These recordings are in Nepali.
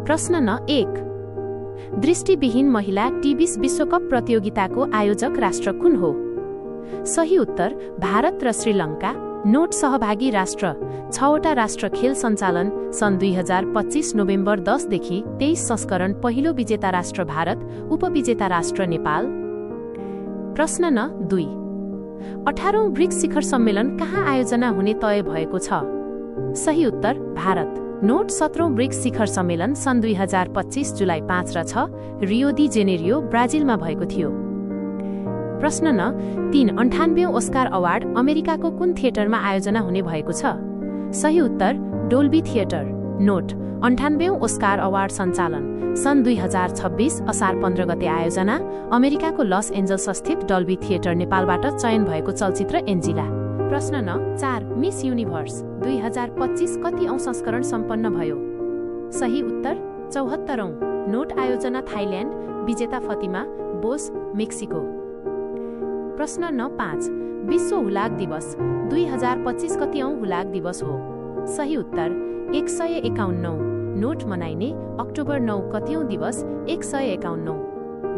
प्रश्न न 1। दृष्टिविहीन महिला टेनिस विश्वकप प्रतियोगिताको आयोजक राष्ट्र कुन हो? सही उत्तर भारत र श्रीलङ्का। नोट सहभागी राष्ट्र 6वटा राष्ट्र खेल सञ्चालन सन् 2025 नोभेम्बर 10 देखि 23 संस्करण। पहिलो विजेता राष्ट्र भारत, उपविजेता राष्ट्र नेपाल। प्रश्न न 2। 18औं ब्रिक्स शिखर सम्मेलन कहाँ आयोजना हुने तय भएको छ? सही उत्तर भारत। नोट 17औं ब्रिक्स शिखर सम्मेलन सन् 2025 जुलाई 5 र 6 रियो डी जेनेरियो ब्राजिलमा भएको थियो। प्रश्न न 3। 98औं ओस्कार अवार्ड अमेरिकाको कुन थिएटरमा आयोजना हुने भएको छ? सही उत्तर डोल्बी थिएटर। नोट 98औं ओस्कार अवार्ड सञ्चालन सन् 2026 असार 15 गते आयोजना अमेरिकाको लस एन्जल्स स्थित डल्बी थिएटर नेपालबाट चयन भएको चलचित्र एन्जिला। प्रश्न न 4। मिस युनिभर्स 2025 कति औं संस्करण सम्पन्न भयो? सही उत्तर 74औं। नोट आयोजना थाइल्याण्ड, विजेता फतिमा बोस मेक्सिको। प्रश्न न 5। विश्व हुलाक दिवस 2025 कति औं हुलाक दिवस हो? सही उत्तर 151औं। नोट मनाइने अक्टोबर 9 कतिऔं दिवस 151औं।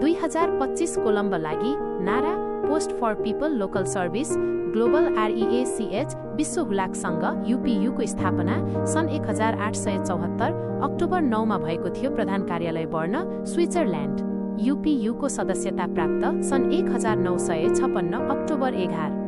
2025 कोलम्ब लागि नारा post for people local service global REACH विश्व हुलाक सङ्घ UPU को स्थापना सन् 1874 अक्टोबर 9 मा भएको थियो। प्रधान कार्यालय बर्न स्विट्जरल्यान्ड। UPU को सदस्यता प्राप्त सन् 1956 अक्टोबर 11।